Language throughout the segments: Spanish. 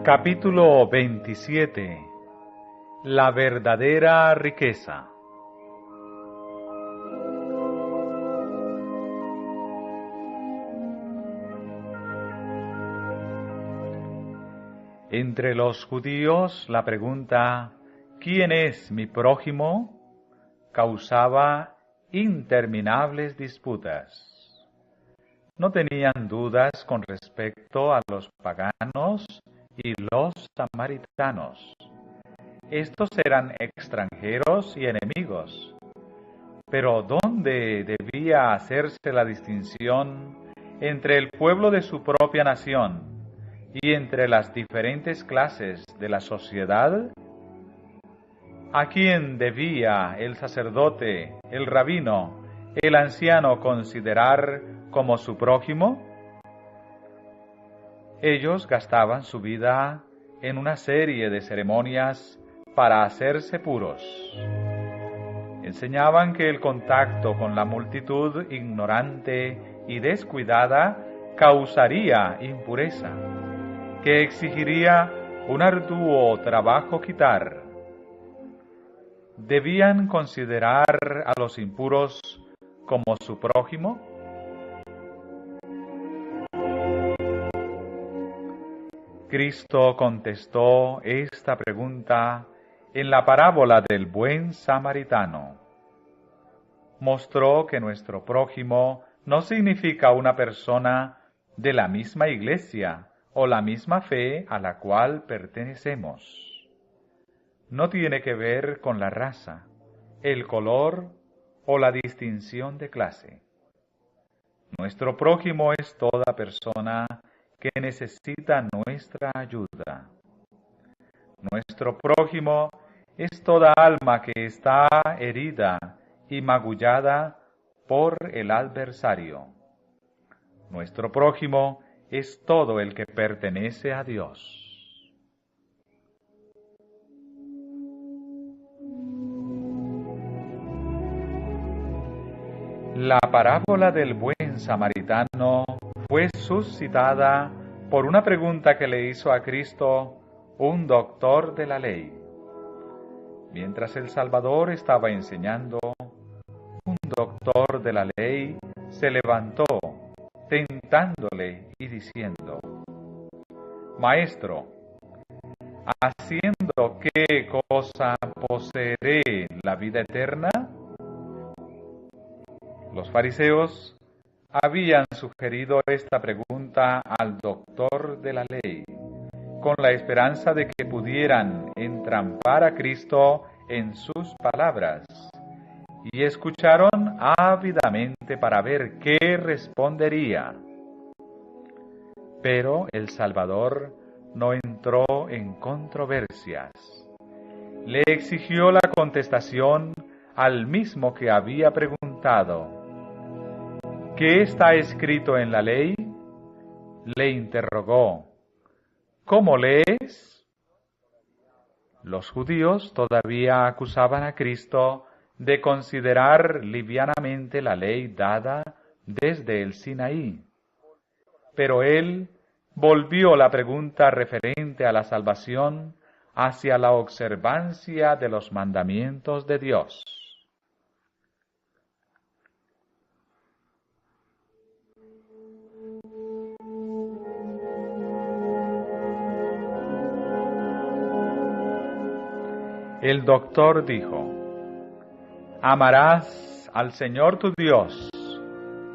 Capítulo 27. La verdadera riqueza. Entre los judíos, la pregunta ¿quién es mi prójimo?, causaba interminables disputas. No tenían dudas con respecto a los paganos y los samaritanos. Estos eran extranjeros y enemigos. Pero ¿dónde debía hacerse la distinción entre el pueblo de su propia nación y entre las diferentes clases de la sociedad? ¿A quién debía el sacerdote, el rabino, el anciano considerar como su prójimo? Ellos gastaban su vida en una serie de ceremonias para hacerse puros. Enseñaban que el contacto con la multitud ignorante y descuidada causaría impureza, que exigiría un arduo trabajo quitar. ¿Debían considerar a los impuros como su prójimo? Cristo contestó esta pregunta en la parábola del buen samaritano. Mostró que nuestro prójimo no significa una persona de la misma iglesia o la misma fe a la cual pertenecemos. No tiene que ver con la raza, el color o la distinción de clase. Nuestro prójimo es toda persona que necesita nuestra ayuda. Nuestro prójimo es toda alma que está herida y magullada por el adversario. Nuestro prójimo es todo el que pertenece a Dios. La parábola del buen samaritano fue suscitada por una pregunta que le hizo a Cristo un doctor de la ley. Mientras el Salvador estaba enseñando, un doctor de la ley se levantó, tentándole y diciendo: Maestro, ¿haciendo qué cosa poseeré la vida eterna? Los fariseos habían sugerido esta pregunta al doctor de la ley, con la esperanza de que pudieran entrampar a Cristo en sus palabras, y escucharon ávidamente para ver qué respondería. Pero el Salvador no entró en controversias. Le exigió la contestación al mismo que había preguntado. ¿Qué está escrito en la ley? Le interrogó. ¿Cómo lees? Los judíos todavía acusaban a Cristo de considerar livianamente la ley dada desde el Sinaí. Pero él volvió la pregunta referente a la salvación hacia la observancia de los mandamientos de Dios. El doctor dijo: Amarás al Señor tu Dios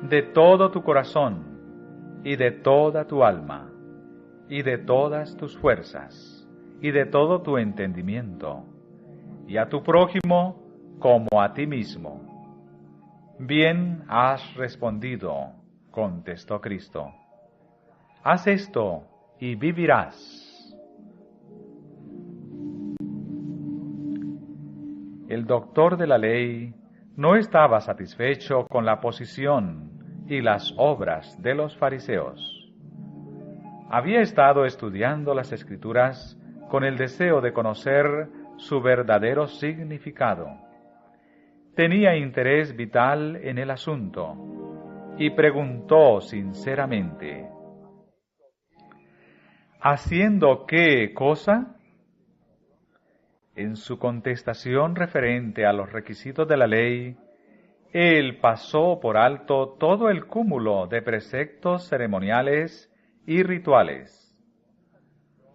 de todo tu corazón y de toda tu alma y de todas tus fuerzas y de todo tu entendimiento, y a tu prójimo como a ti mismo. Bien has respondido, contestó Cristo. Haz esto y vivirás. El doctor de la ley no estaba satisfecho con la posición y las obras de los fariseos. Había estado estudiando las Escrituras con el deseo de conocer su verdadero significado. Tenía interés vital en el asunto y preguntó sinceramente: ¿Haciendo qué cosa? En su contestación referente a los requisitos de la ley, él pasó por alto todo el cúmulo de preceptos ceremoniales y rituales.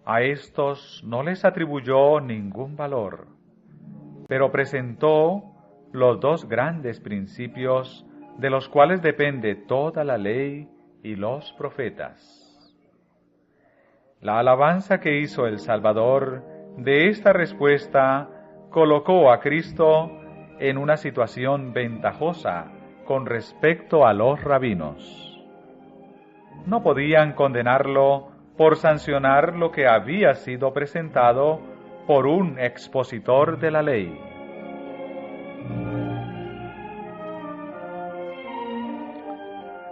A estos no les atribuyó ningún valor, pero presentó los dos grandes principios de los cuales depende toda la ley y los profetas. La alabanza que hizo el Salvador de esta respuesta colocó a Cristo en una situación ventajosa con respecto a los rabinos. No podían condenarlo por sancionar lo que había sido presentado por un expositor de la ley.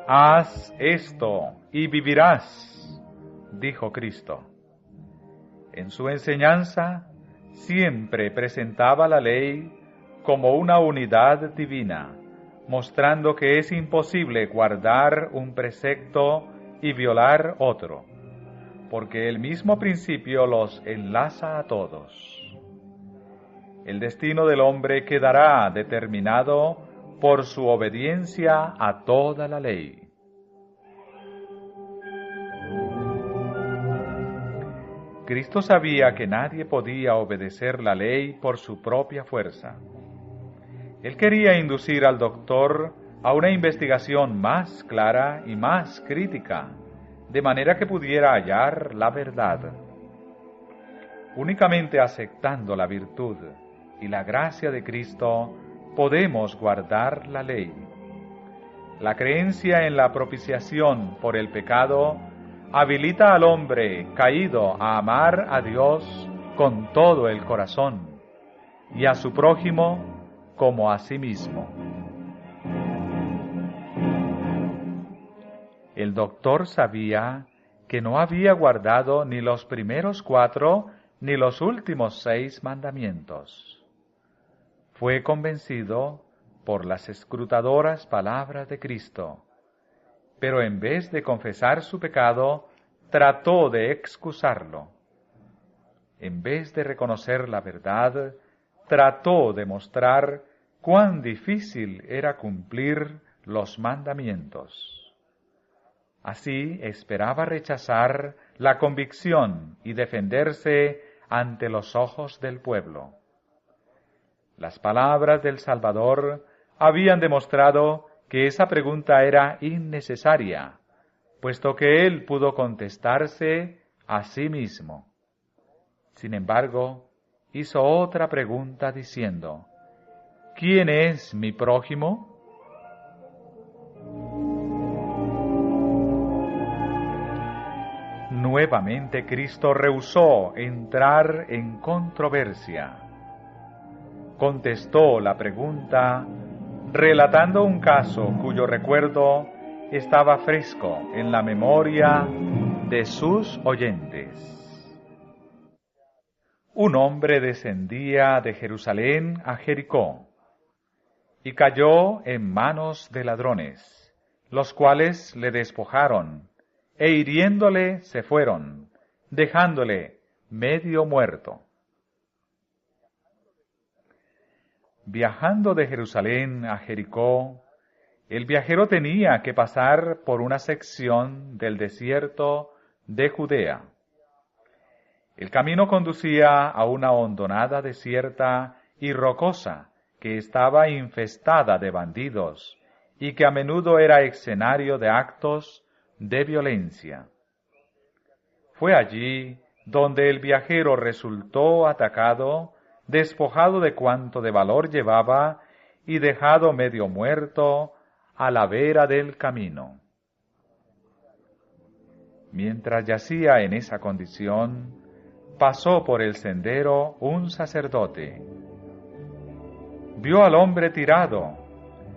Haz esto y vivirás, dijo Cristo. En su enseñanza siempre presentaba la ley como una unidad divina, mostrando que es imposible guardar un precepto y violar otro, porque el mismo principio los enlaza a todos. El destino del hombre quedará determinado por su obediencia a toda la ley. Cristo sabía que nadie podía obedecer la ley por su propia fuerza. Él quería inducir al doctor a una investigación más clara y más crítica, de manera que pudiera hallar la verdad. Únicamente aceptando la virtud y la gracia de Cristo, podemos guardar la ley. La creencia en la propiciación por el pecado habilita al hombre caído a amar a Dios con todo el corazón y a su prójimo como a sí mismo. El doctor sabía que no había guardado ni los primeros 4 ni los últimos 6 mandamientos. Fue convencido por las escrutadoras palabras de Cristo, pero en vez de confesar su pecado, trató de excusarlo. En vez de reconocer la verdad, trató de mostrar cuán difícil era cumplir los mandamientos. Así esperaba rechazar la convicción y defenderse ante los ojos del pueblo. Las palabras del Salvador habían demostrado que esa pregunta era innecesaria, puesto que él pudo contestarse a sí mismo. Sin embargo, hizo otra pregunta diciendo: ¿quién es mi prójimo? Nuevamente Cristo rehusó entrar en controversia. Contestó la pregunta relatando un caso cuyo recuerdo estaba fresco en la memoria de sus oyentes. Un hombre descendía de Jerusalén a Jericó y cayó en manos de ladrones, los cuales le despojaron e hiriéndole se fueron, dejándole medio muerto. Viajando de Jerusalén a Jericó, el viajero tenía que pasar por una sección del desierto de Judea. El camino conducía a una hondonada desierta y rocosa que estaba infestada de bandidos y que a menudo era escenario de actos de violencia. Fue allí donde el viajero resultó atacado, despojado de cuanto de valor llevaba y dejado medio muerto a la vera del camino. Mientras yacía en esa condición, pasó por el sendero un sacerdote. Vio al hombre tirado,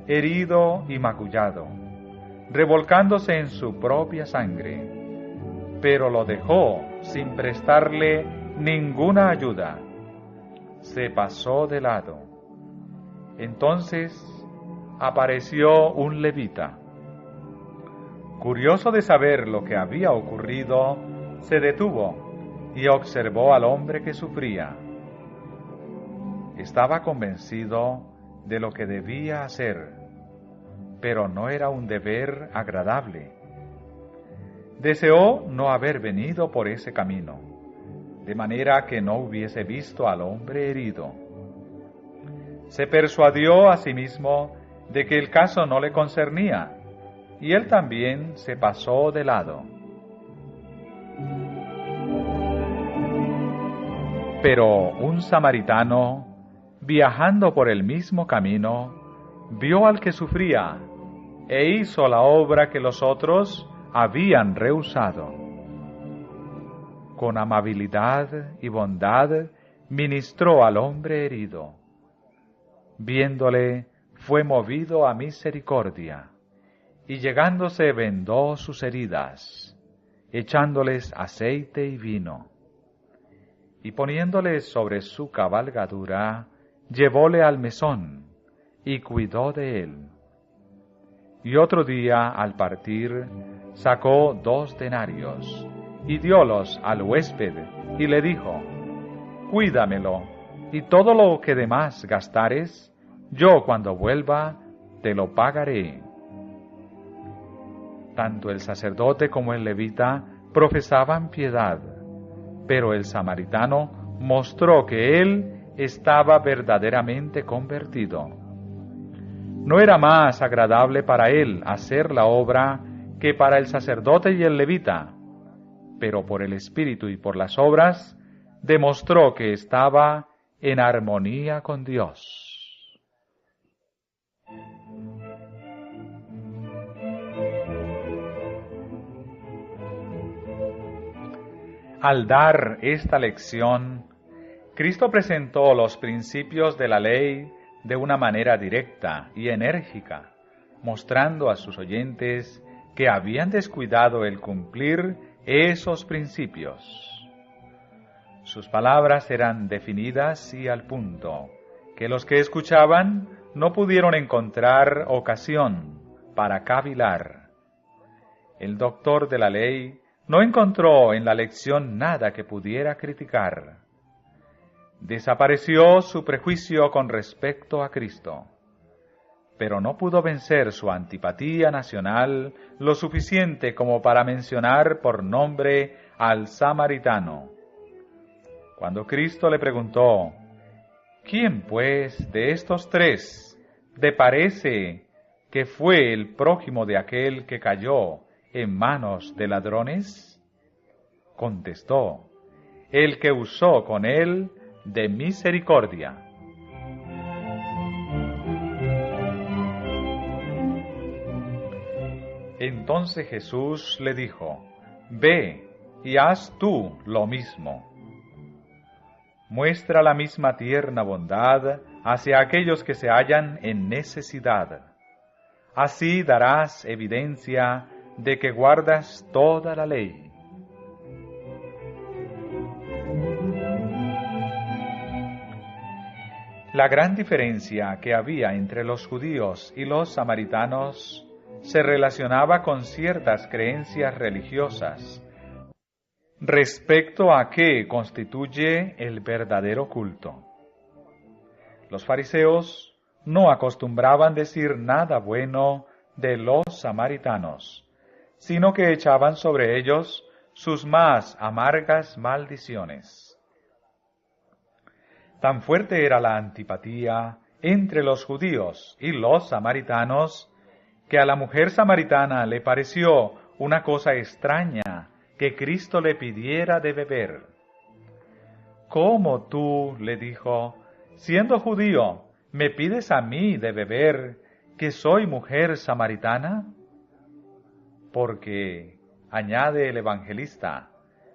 herido y magullado, revolcándose en su propia sangre, pero lo dejó sin prestarle ninguna ayuda. Se pasó de lado. Entonces apareció un levita. Curioso de saber lo que había ocurrido, se detuvo y observó al hombre que sufría. Estaba convencido de lo que debía hacer, pero no era un deber agradable. Deseó no haber venido por ese camino, de manera que no hubiese visto al hombre herido. Se persuadió a sí mismo de que el caso no le concernía, y él también se pasó de lado. Pero un samaritano, viajando por el mismo camino, vio al que sufría e hizo la obra que los otros habían rehusado. Con amabilidad y bondad ministró al hombre herido. Viéndole, fue movido a misericordia, y llegándose vendó sus heridas, echándoles aceite y vino. Y poniéndoles sobre su cabalgadura, llevóle al mesón, y cuidó de él. Y otro día, al partir, sacó 2 denarios, y diólos al huésped, y le dijo: Cuídamelo, y todo lo que demás gastares, yo cuando vuelva te lo pagaré. Tanto el sacerdote como el levita profesaban piedad, pero el samaritano mostró que él estaba verdaderamente convertido. No era más agradable para él hacer la obra que para el sacerdote y el levita, pero por el Espíritu y por las obras demostró que estaba en armonía con Dios. Al dar esta lección, Cristo presentó los principios de la ley de una manera directa y enérgica, mostrando a sus oyentes que habían descuidado el cumplir esos principios. Sus palabras eran definidas y al punto, que los que escuchaban no pudieron encontrar ocasión para cavilar. El doctor de la ley no encontró en la lección nada que pudiera criticar. Desapareció su prejuicio con respecto a Cristo, pero no pudo vencer su antipatía nacional lo suficiente como para mencionar por nombre al samaritano. Cuando Cristo le preguntó: ¿Quién, pues, de estos 3 te parece que fue el prójimo de aquel que cayó en manos de ladrones? Contestó: el que usó con él de misericordia. Entonces Jesús le dijo: Ve y haz tú lo mismo. Muestra la misma tierna bondad hacia aquellos que se hallan en necesidad. Así darás evidencia de que guardas toda la ley. La gran diferencia que había entre los judíos y los samaritanos se relacionaba con ciertas creencias religiosas respecto a qué constituye el verdadero culto. Los fariseos no acostumbraban decir nada bueno de los samaritanos, sino que echaban sobre ellos sus más amargas maldiciones. Tan fuerte era la antipatía entre los judíos y los samaritanos, que a la mujer samaritana le pareció una cosa extraña que Cristo le pidiera de beber. ¿Cómo tú, le dijo, siendo judío, me pides a mí de beber, que soy mujer samaritana? Porque, añade el evangelista,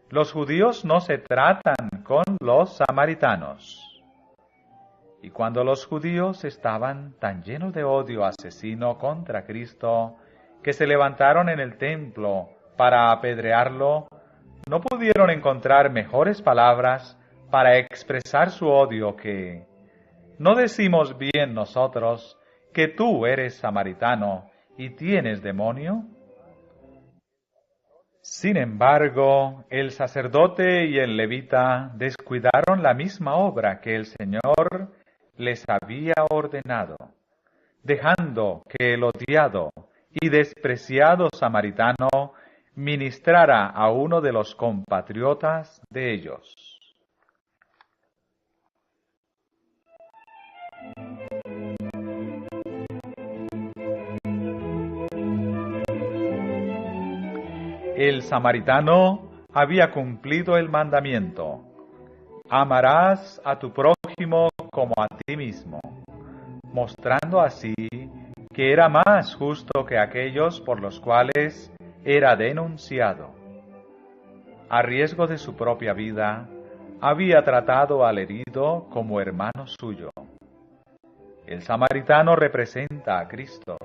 los judíos no se tratan con los samaritanos. Y cuando los judíos estaban tan llenos de odio asesino contra Cristo, que se levantaron en el templo para apedrearlo, no pudieron encontrar mejores palabras para expresar su odio que: ¿no decimos bien nosotros que tú eres samaritano y tienes demonio? Sin embargo, el sacerdote y el levita descuidaron la misma obra que el Señor les había ordenado, dejando que el odiado y despreciado samaritano ministrara a uno de los compatriotas de ellos. El samaritano había cumplido el mandamiento: amarás a tu prójimo como a ti mismo, mostrando así que era más justo que aquellos por los cuales era denunciado. A riesgo de su propia vida, había tratado al herido como hermano suyo. El samaritano representa a Cristo.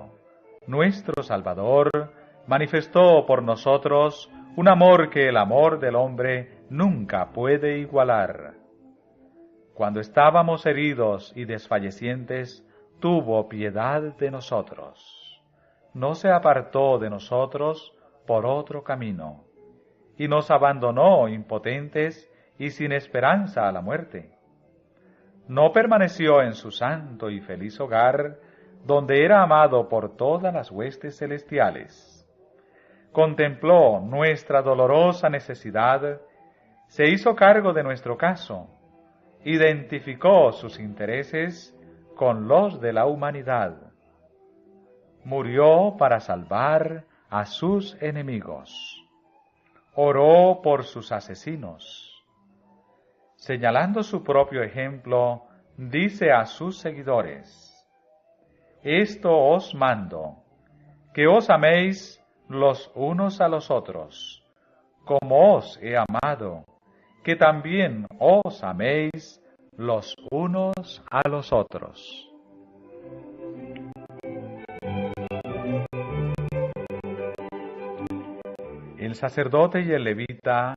Nuestro Salvador manifestó por nosotros un amor que el amor del hombre nunca puede igualar. Cuando estábamos heridos y desfallecientes, tuvo piedad de nosotros. No se apartó de nosotros por otro camino, y nos abandonó impotentes y sin esperanza a la muerte. No permaneció en su santo y feliz hogar, donde era amado por todas las huestes celestiales. Contempló nuestra dolorosa necesidad, se hizo cargo de nuestro caso, identificó sus intereses con los de la humanidad. Murió para salvar a sus enemigos. Oró por sus asesinos. Señalando su propio ejemplo, dice a sus seguidores: esto os mando, que os améis los unos a los otros, como os he amado, que también os améis los unos a los otros. El sacerdote y el levita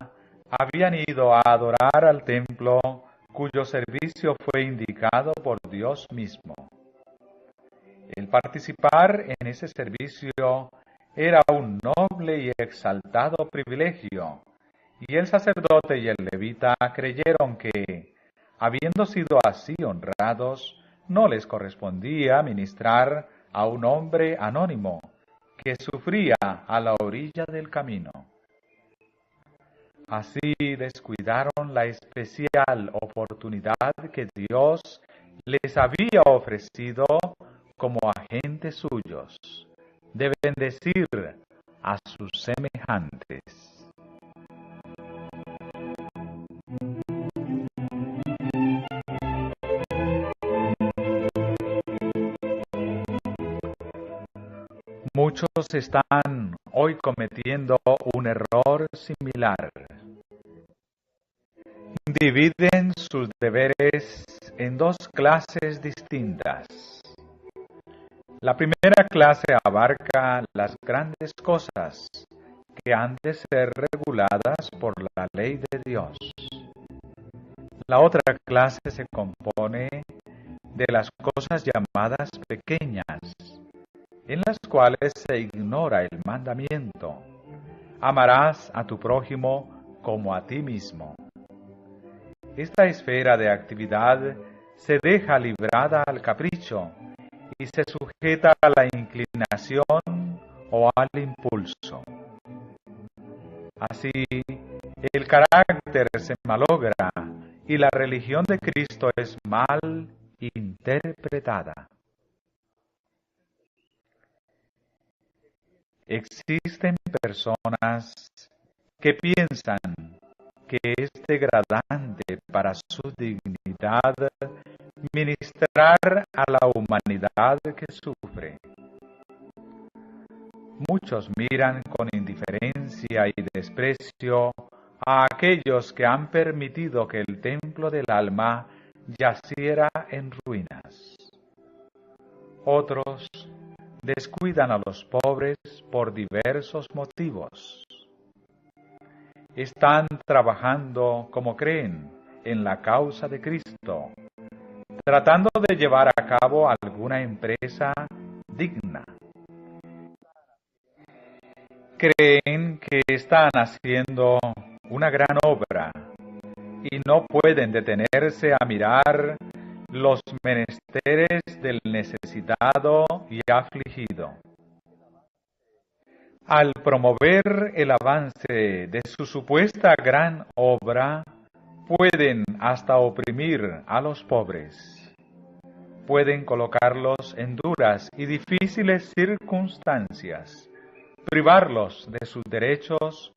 habían ido a adorar al templo cuyo servicio fue indicado por Dios mismo. El participar en ese servicio era un noble y exaltado privilegio, y el sacerdote y el levita creyeron que, habiendo sido así honrados, no les correspondía ministrar a un hombre anónimo que sufría a la orilla del camino. Así descuidaron la especial oportunidad que Dios les había ofrecido como agentes suyos de bendecir a sus semejantes. Muchos están hoy cometiendo un error similar. Dividen sus deberes en dos clases distintas. La primera clase abarca las grandes cosas que han de ser reguladas por la ley de Dios. La otra clase se compone de las cosas llamadas pequeñas, en las cuales se ignora el mandamiento: amarás a tu prójimo como a ti mismo. Esta esfera de actividad se deja librada al capricho y se sujeta a la inclinación o al impulso. Así, el carácter se malogra y la religión de Cristo es mal interpretada. Existen personas que piensan que es degradante para su dignidad ministrar a la humanidad que sufre. Muchos miran con indiferencia y desprecio a aquellos que han permitido que el templo del alma yaciera en ruinas. Otros descuidan a los pobres por diversos motivos. Están trabajando como creen en la causa de Cristo, tratando de llevar a cabo alguna empresa digna. Creen que están haciendo una gran obra y no pueden detenerse a mirar los menesteres del necesitado y afligido. Al promover el avance de su supuesta gran obra, pueden hasta oprimir a los pobres. Pueden colocarlos en duras y difíciles circunstancias, privarlos de sus derechos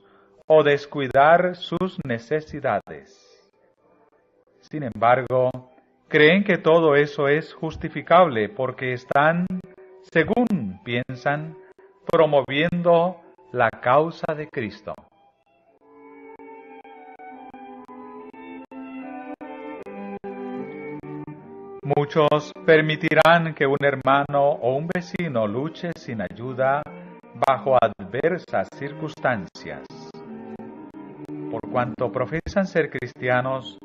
o descuidar sus necesidades. Sin embargo, creen que todo eso es justificable porque están, según piensan, promoviendo la causa de Cristo. Muchos permitirán que un hermano o un vecino luche sin ayuda bajo adversas circunstancias. Por cuanto profesan ser cristianos,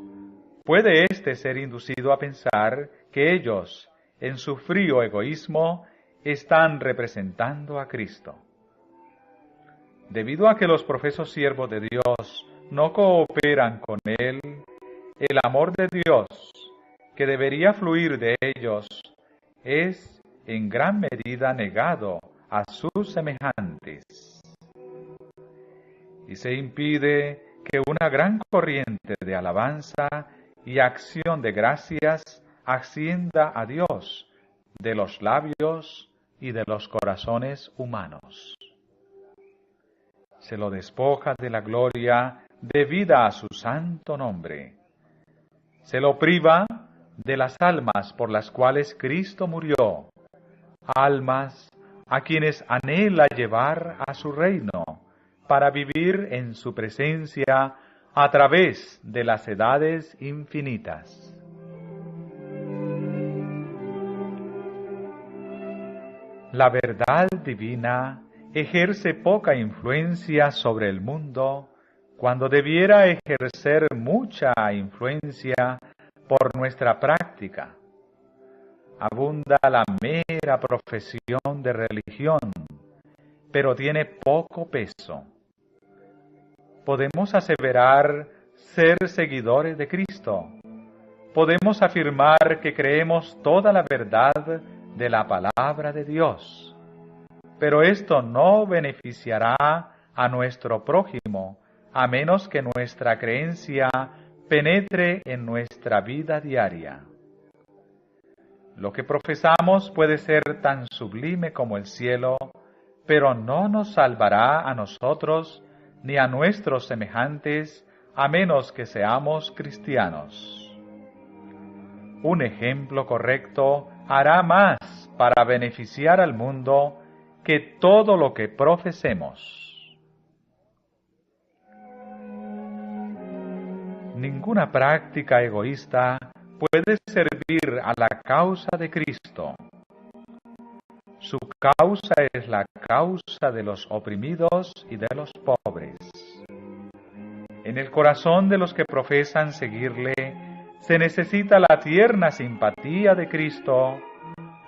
puede éste ser inducido a pensar que ellos, en su frío egoísmo, están representando a Cristo. Debido a que los profesos siervos de Dios no cooperan con Él, el amor de Dios, que debería fluir de ellos, es en gran medida negado a sus semejantes. Y se impide que una gran corriente de alabanza y acción de gracias ascienda a Dios de los labios y de los corazones humanos. Se lo despoja de la gloria debida a su santo nombre. Se lo priva de las almas por las cuales Cristo murió, almas a quienes anhela llevar a su reino para vivir en su presencia a través de las edades infinitas. La verdad divina ejerce poca influencia sobre el mundo cuando debiera ejercer mucha influencia por nuestra práctica. Abunda la mera profesión de religión, pero tiene poco peso. Podemos aseverar ser seguidores de Cristo. Podemos afirmar que creemos toda la verdad de la palabra de Dios. Pero esto no beneficiará a nuestro prójimo, a menos que nuestra creencia penetre en nuestra vida diaria. Lo que profesamos puede ser tan sublime como el cielo, pero no nos salvará a nosotros ni a nuestros semejantes, a menos que seamos cristianos. Un ejemplo correcto hará más para beneficiar al mundo que todo lo que profesemos. Ninguna práctica egoísta puede servir a la causa de Cristo. Su causa es la causa de los oprimidos y de los pobres. En el corazón de los que profesan seguirle se necesita la tierna simpatía de Cristo,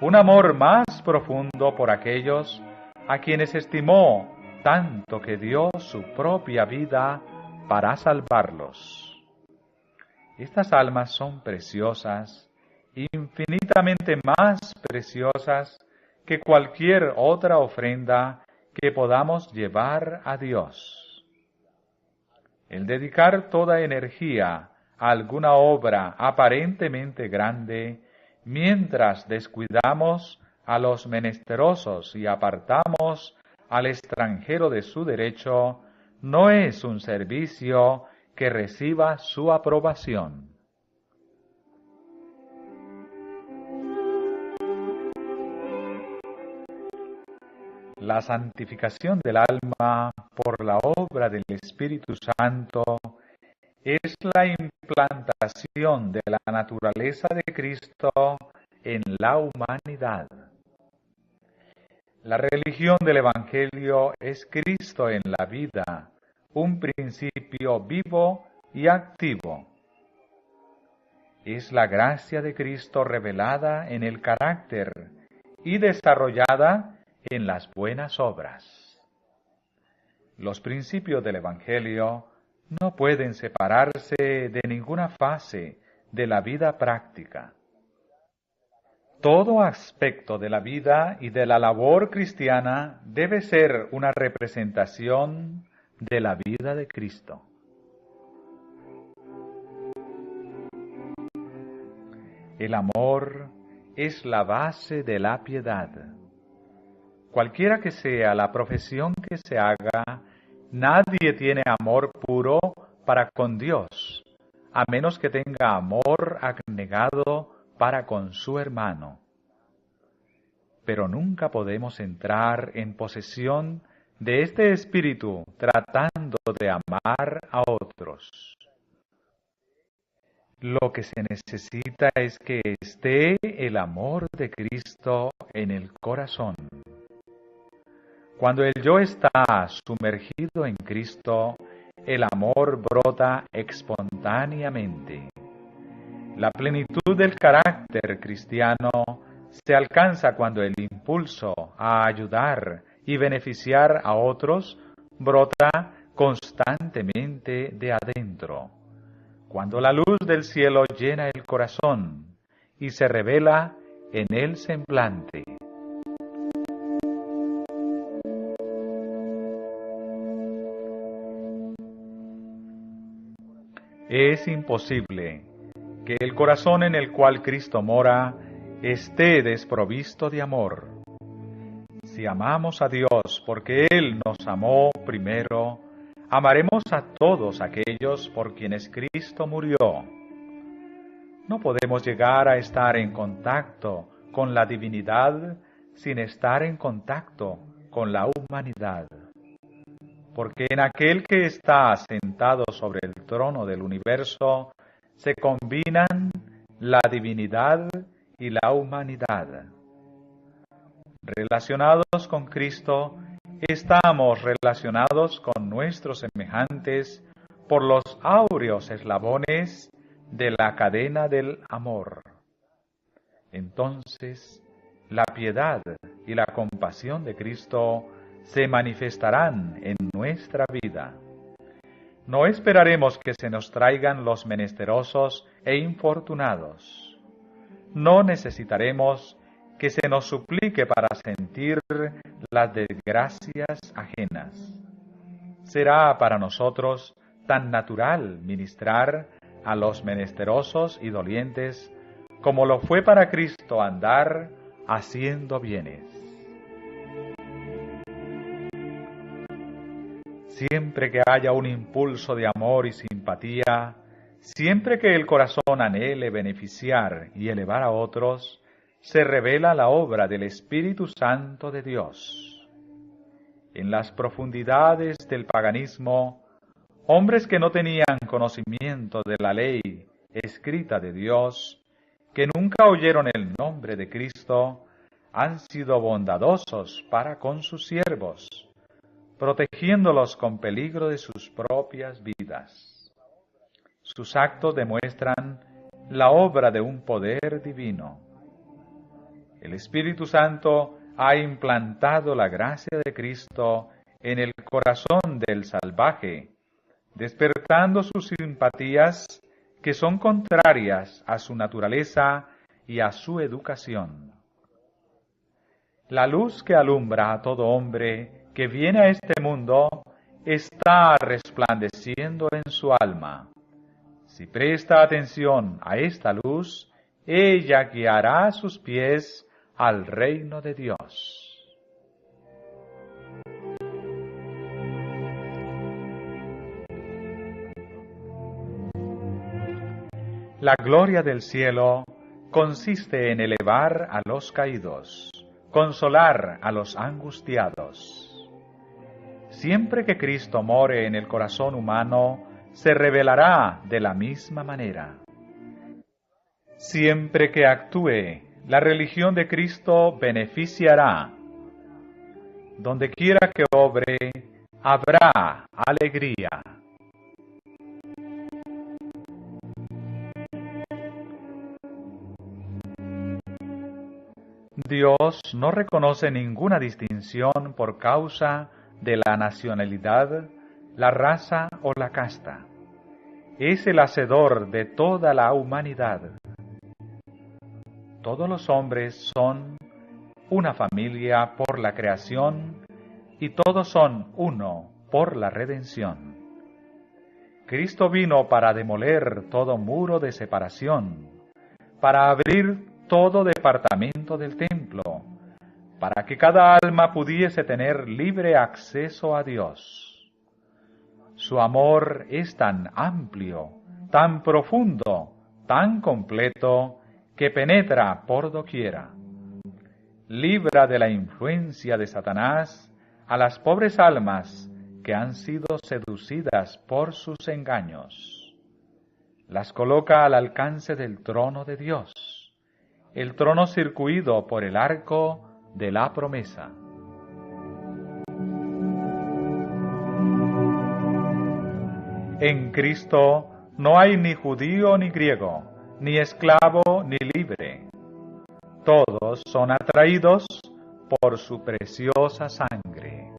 un amor más profundo por aquellos a quienes estimó tanto que dio su propia vida para salvarlos. Estas almas son preciosas, infinitamente más preciosas que cualquier otra ofrenda que podamos llevar a Dios. El dedicar toda energía a alguna obra aparentemente grande, mientras descuidamos a los menesterosos y apartamos al extranjero de su derecho, no es un servicio que reciba su aprobación. La santificación del alma por la obra del Espíritu Santo es la implantación de la naturaleza de Cristo en la humanidad. La religión del Evangelio es Cristo en la vida, un principio vivo y activo. Es la gracia de Cristo revelada en el carácter y desarrollada en las buenas obras. Los principios del Evangelio no pueden separarse de ninguna fase de la vida práctica. Todo aspecto de la vida y de la labor cristiana debe ser una representación de la vida de Cristo. El amor es la base de la piedad. Cualquiera que sea la profesión que se haga, nadie tiene amor puro para con Dios, a menos que tenga amor abnegado para con su hermano. Pero nunca podemos entrar en posesión de este espíritu tratando de amar a otros. Lo que se necesita es que esté el amor de Cristo en el corazón. Cuando el yo está sumergido en Cristo, el amor brota espontáneamente. La plenitud del carácter cristiano se alcanza cuando el impulso a ayudar y beneficiar a otros brota constantemente de adentro. Cuando la luz del cielo llena el corazón y se revela en el semblante. Es imposible que el corazón en el cual Cristo mora esté desprovisto de amor. Si amamos a Dios porque Él nos amó primero, amaremos a todos aquellos por quienes Cristo murió. No podemos llegar a estar en contacto con la divinidad sin estar en contacto con la humanidad. Porque en aquel que está sentado sobre el trono del universo se combinan la divinidad y la humanidad. Relacionados con Cristo, estamos relacionados con nuestros semejantes por los áureos eslabones de la cadena del amor. Entonces, la piedad y la compasión de Cristo se manifestarán en nuestra vida. No esperaremos que se nos traigan los menesterosos e infortunados. No necesitaremos que se nos suplique para sentir las desgracias ajenas. Será para nosotros tan natural ministrar a los menesterosos y dolientes como lo fue para Cristo andar haciendo bienes. Siempre que haya un impulso de amor y simpatía, siempre que el corazón anhele beneficiar y elevar a otros, se revela la obra del Espíritu Santo de Dios. En las profundidades del paganismo, hombres que no tenían conocimiento de la ley escrita de Dios, que nunca oyeron el nombre de Cristo, han sido bondadosos para con sus siervos, protegiéndolos con peligro de sus propias vidas. Sus actos demuestran la obra de un poder divino. El Espíritu Santo ha implantado la gracia de Cristo en el corazón del salvaje, despertando sus simpatías que son contrarias a su naturaleza y a su educación. La luz que alumbra a todo hombre que viene a este mundo está resplandeciendo en su alma. Si presta atención a esta luz, ella guiará sus pies al reino de Dios. La gloria del cielo consiste en elevar a los caídos, consolar a los angustiados. Siempre que Cristo more en el corazón humano, se revelará de la misma manera. Siempre que actúe, la religión de Cristo beneficiará. Donde quiera que obre, habrá alegría. Dios no reconoce ninguna distinción por causa de la nacionalidad, la raza o la casta. Es el hacedor de toda la humanidad. Todos los hombres son una familia por la creación y todos son uno por la redención. Cristo vino para demoler todo muro de separación, para abrir todo departamento del templo, para que cada alma pudiese tener libre acceso a Dios. Su amor es tan amplio, tan profundo, tan completo, que penetra por doquiera. Libra de la influencia de Satanás a las pobres almas que han sido seducidas por sus engaños. Las coloca al alcance del trono de Dios, el trono circuido por el arco de la promesa. En Cristo no hay ni judío ni griego, ni esclavo ni libre. Todos son atraídos por su preciosa sangre.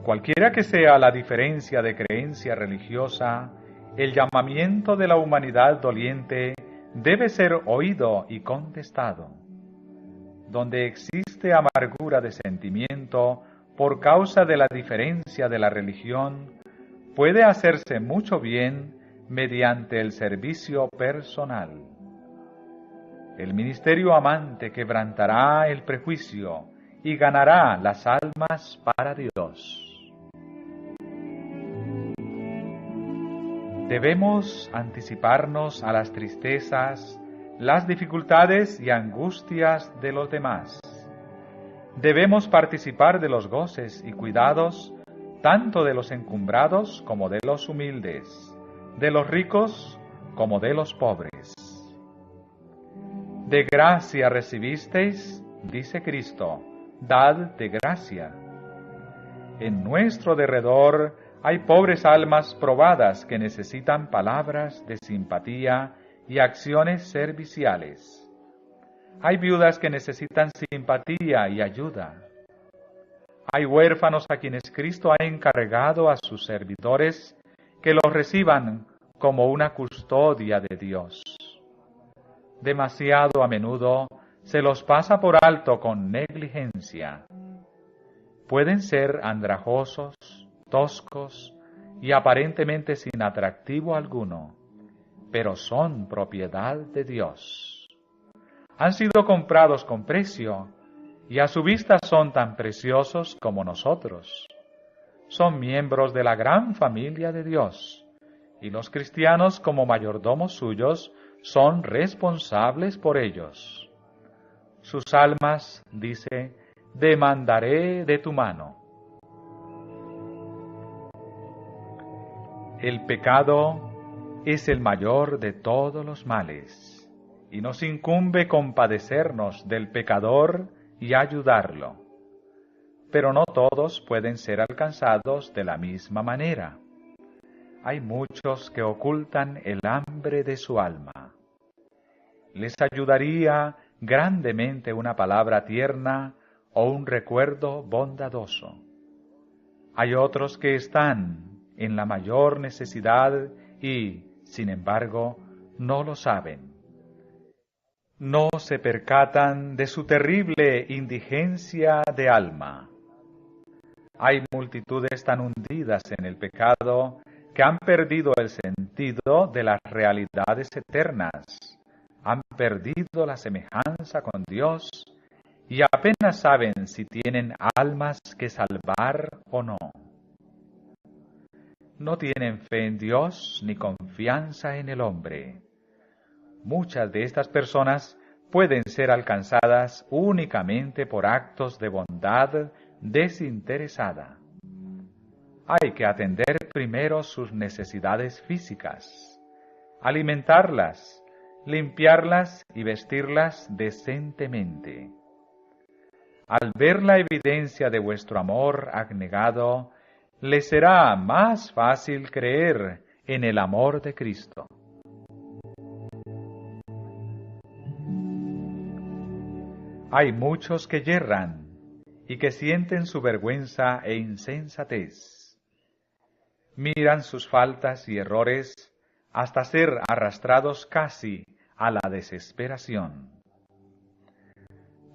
Cualquiera que sea la diferencia de creencia religiosa, el llamamiento de la humanidad doliente debe ser oído y contestado. Donde existe amargura de sentimiento por causa de la diferencia de la religión, puede hacerse mucho bien mediante el servicio personal. El ministerio amante quebrantará el prejuicio y ganará las almas para Dios. Debemos anticiparnos a las tristezas, las dificultades y angustias de los demás. Debemos participar de los goces y cuidados tanto de los encumbrados como de los humildes, de los ricos como de los pobres. De gracia recibisteis, dice Cristo, dad de gracia. En nuestro derredor hay pobres almas probadas que necesitan palabras de simpatía y acciones serviciales. Hay viudas que necesitan simpatía y ayuda. Hay huérfanos a quienes Cristo ha encargado a sus servidores que los reciban como una custodia de Dios. Demasiado a menudo se los pasa por alto con negligencia. Pueden ser andrajosos, toscos y aparentemente sin atractivo alguno, pero son propiedad de Dios. Han sido comprados con precio y a su vista son tan preciosos como nosotros. Son miembros de la gran familia de Dios y los cristianos como mayordomos suyos son responsables por ellos. Sus almas, dice, demandaré de tu mano. El pecado es el mayor de todos los males, y nos incumbe compadecernos del pecador y ayudarlo. Pero no todos pueden ser alcanzados de la misma manera. Hay muchos que ocultan el hambre de su alma. Les ayudaría grandemente una palabra tierna o un recuerdo bondadoso. Hay otros que están en la mayor necesidad y, sin embargo, no lo saben. No se percatan de su terrible indigencia de alma. Hay multitudes tan hundidas en el pecado que han perdido el sentido de las realidades eternas, han perdido la semejanza con Dios y apenas saben si tienen almas que salvar o no. No tienen fe en Dios ni confianza en el hombre. Muchas de estas personas pueden ser alcanzadas únicamente por actos de bondad desinteresada. Hay que atender primero sus necesidades físicas, alimentarlas, limpiarlas y vestirlas decentemente. Al ver la evidencia de vuestro amor abnegado, les será más fácil creer en el amor de Cristo. Hay muchos que yerran y que sienten su vergüenza e insensatez. Miran sus faltas y errores hasta ser arrastrados casi a la desesperación.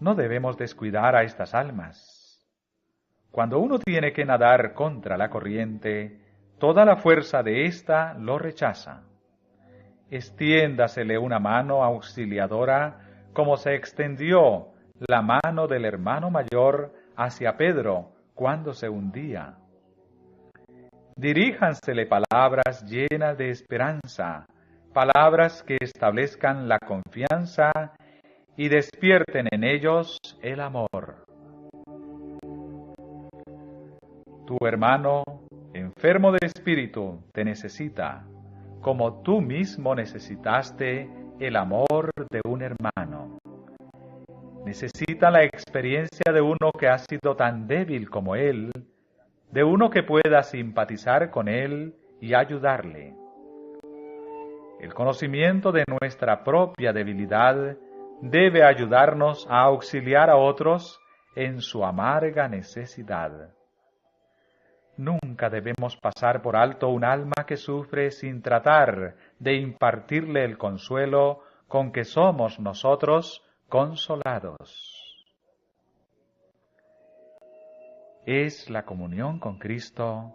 No debemos descuidar a estas almas. Cuando uno tiene que nadar contra la corriente, toda la fuerza de ésta lo rechaza. Extiéndasele una mano auxiliadora como se extendió la mano del hermano mayor hacia Pedro cuando se hundía. Diríjansele palabras llenas de esperanza, palabras que establezcan la confianza y despierten en ellos el amor. Tu hermano, enfermo de espíritu, te necesita, como tú mismo necesitaste el amor de un hermano. Necesita la experiencia de uno que ha sido tan débil como él, de uno que pueda simpatizar con él y ayudarle. El conocimiento de nuestra propia debilidad debe ayudarnos a auxiliar a otros en su amarga necesidad. Nunca debemos pasar por alto un alma que sufre sin tratar de impartirle el consuelo con que somos nosotros consolados. Es la comunión con Cristo,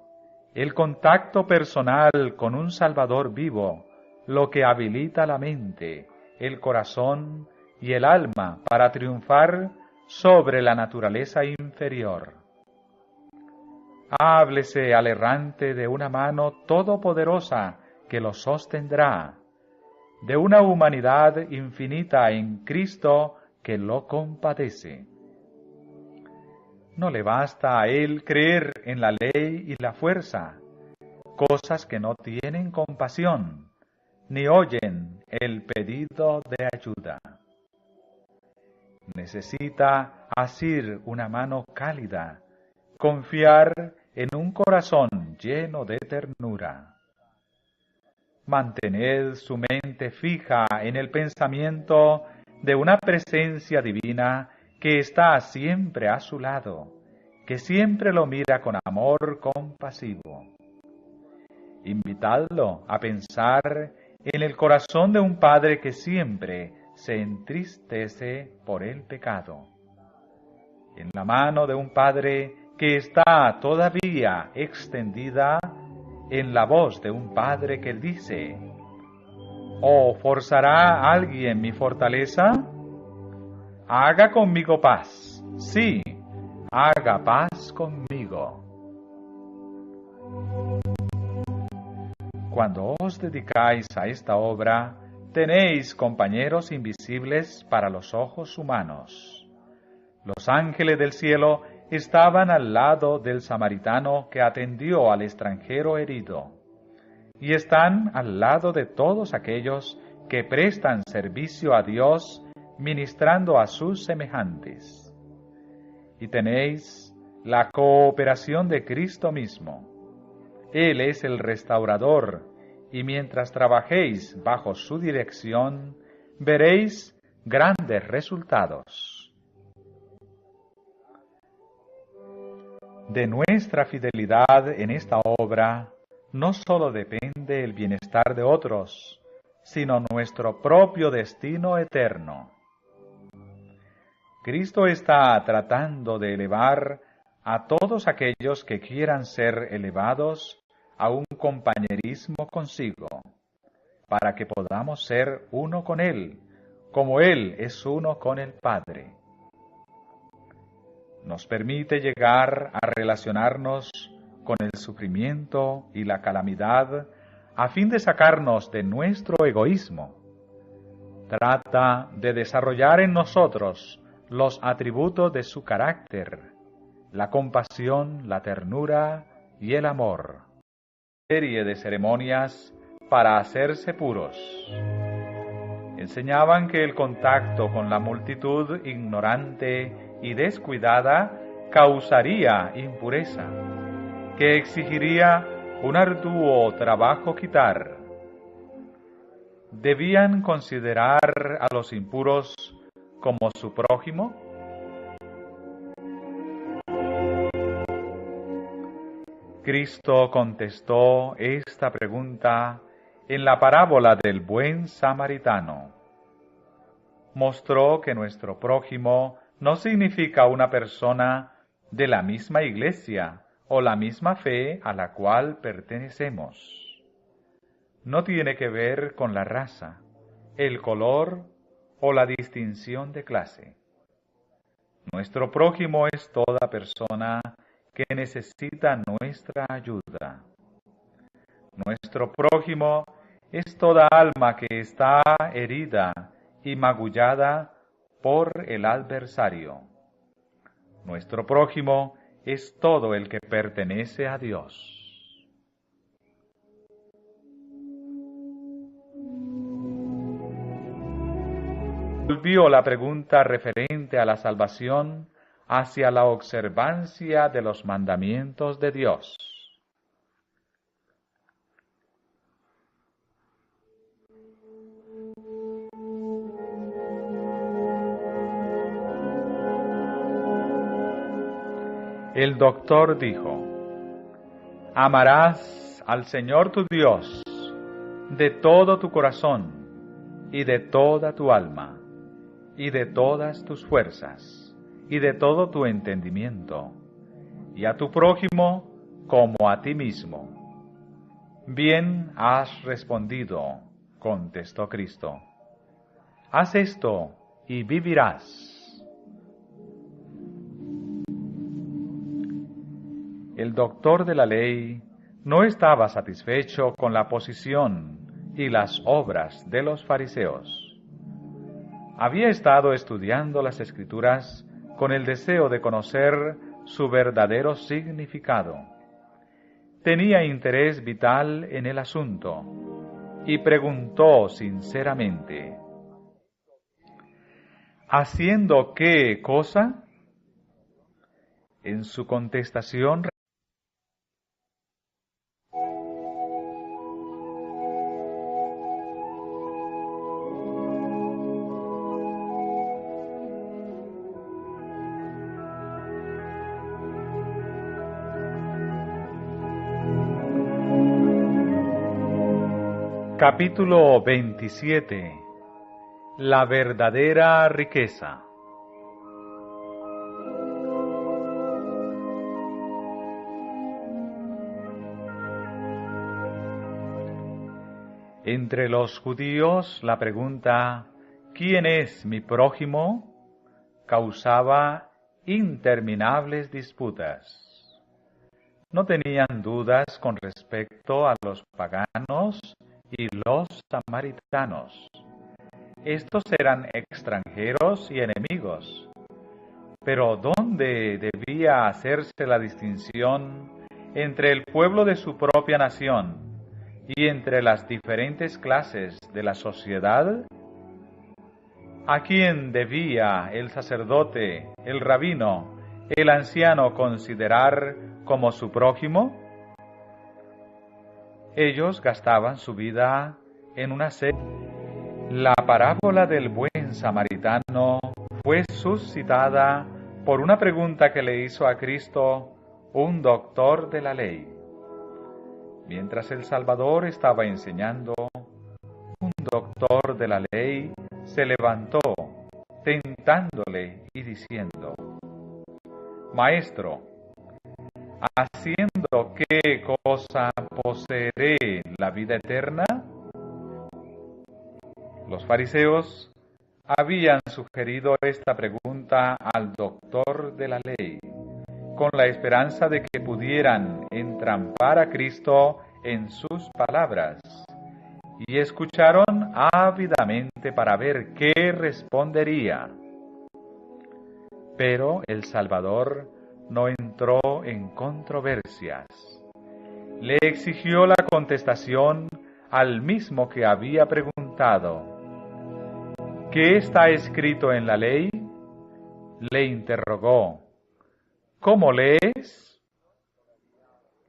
el contacto personal con un Salvador vivo, lo que habilita la mente, el corazón y el alma para triunfar sobre la naturaleza inferior. Háblese al errante de una mano todopoderosa que lo sostendrá, de una humanidad infinita en Cristo que lo compadece. No le basta a él creer en la ley y la fuerza, cosas que no tienen compasión, ni oyen el pedido de ayuda. Necesita asir una mano cálida, confiar en un corazón lleno de ternura. Mantened su mente fija en el pensamiento de una presencia divina que está siempre a su lado, que siempre lo mira con amor compasivo. Invitadlo a pensar en el corazón de un padre que siempre se entristece por el pecado, en la mano de un padre que está todavía extendida, en la voz de un padre que dice: ¿O forzará alguien mi fortaleza? Haga conmigo paz, sí, haga paz conmigo. Cuando os dedicáis a esta obra, tenéis compañeros invisibles para los ojos humanos. Los ángeles del cielo estaban al lado del samaritano que atendió al extranjero herido, y están al lado de todos aquellos que prestan servicio a Dios ministrando a sus semejantes. Y tenéis la cooperación de Cristo mismo. Él es el restaurador, y mientras trabajéis bajo su dirección, veréis grandes resultados. De nuestra fidelidad en esta obra no solo depende el bienestar de otros, sino nuestro propio destino eterno. Cristo está tratando de elevar a todos aquellos que quieran ser elevados a un compañerismo consigo, para que podamos ser uno con Él, como Él es uno con el Padre. Nos permite llegar a relacionarnos con el sufrimiento y la calamidad a fin de sacarnos de nuestro egoísmo. Trata de desarrollar en nosotros los atributos de su carácter, la compasión, la ternura y el amor. Serie de ceremonias para hacerse puros. Enseñaban que el contacto con la multitud ignorante y descuidada causaría impureza, que exigiría un arduo trabajo quitar. Debían considerar a los impuros como su prójimo Cristo contestó esta pregunta en la parábola del buen samaritano. Mostró que nuestro prójimo no significa una persona de la misma iglesia o la misma fe a la cual pertenecemos. No tiene que ver con la raza, el color o la distinción de clase. Nuestro prójimo es toda persona que necesita nuestra ayuda. Nuestro prójimo es toda alma que está herida y magullada por el adversario. Nuestro prójimo es todo el que pertenece a Dios. Volvió la pregunta referente a la salvación hacia la observancia de los mandamientos de Dios. El doctor dijo: amarás al Señor tu Dios de todo tu corazón y de toda tu alma y de todas tus fuerzas y de todo tu entendimiento, y a tu prójimo como a ti mismo. Bien has respondido, contestó Cristo. Haz esto y vivirás. El doctor de la ley no estaba satisfecho con la posición y las obras de los fariseos. Había estado estudiando las Escrituras con el deseo de conocer su verdadero significado. Tenía interés vital en el asunto y preguntó sinceramente: ¿haciendo qué cosa? En su contestación, capítulo 27. La verdadera riqueza. Entre los judíos, la pregunta ¿quién es mi prójimo?, causaba interminables disputas. No tenían dudas con respecto a los paganos y los samaritanos. Estos eran extranjeros y enemigos. Pero ¿dónde debía hacerse la distinción entre el pueblo de su propia nación y entre las diferentes clases de la sociedad? ¿A quién debía el sacerdote, el rabino, el anciano considerar como su prójimo? Ellos gastaban su vida en una serie. La parábola del buen samaritano fue suscitada por una pregunta que le hizo a Cristo un doctor de la ley. Mientras el Salvador estaba enseñando, un doctor de la ley se levantó, tentándole y diciendo: Maestro, ¿haciendo qué cosa poseeré la vida eterna? Los fariseos habían sugerido esta pregunta al doctor de la ley, con la esperanza de que pudieran entrampar a Cristo en sus palabras, y escucharon ávidamente para ver qué respondería. Pero el Salvador no entró en controversias. Le exigió la contestación al mismo que había preguntado. ¿Qué está escrito en la ley? Le interrogó. ¿Cómo lees?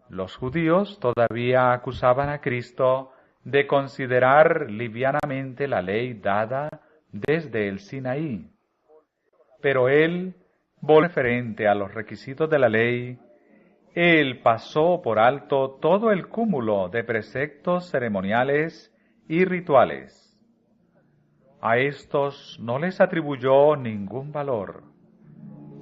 Los judíos todavía acusaban a Cristo de considerar livianamente la ley dada desde el Sinaí. Pero él, volvió referente a los requisitos de la ley, Él pasó por alto todo el cúmulo de preceptos ceremoniales y rituales. A estos no les atribuyó ningún valor,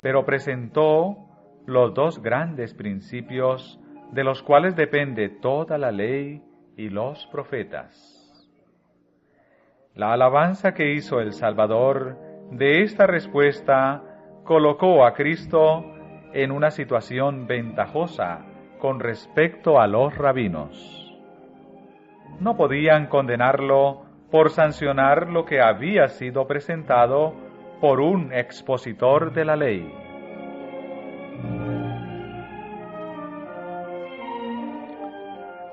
pero presentó los dos grandes principios de los cuales depende toda la ley y los profetas. La alabanza que hizo el Salvador de esta respuesta colocó a Cristo en una situación ventajosa con respecto a los rabinos. No podían condenarlo por sancionar lo que había sido presentado por un expositor de la ley.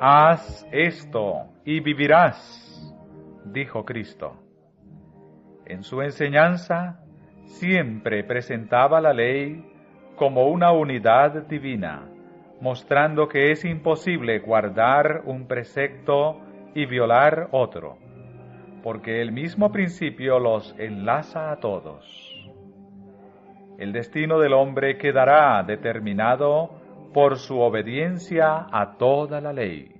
Haz esto y vivirás, dijo Cristo. En su enseñanza siempre presentaba la ley como una unidad divina, mostrando que es imposible guardar un precepto y violar otro, porque el mismo principio los enlaza a todos. El destino del hombre quedará determinado por su obediencia a toda la ley.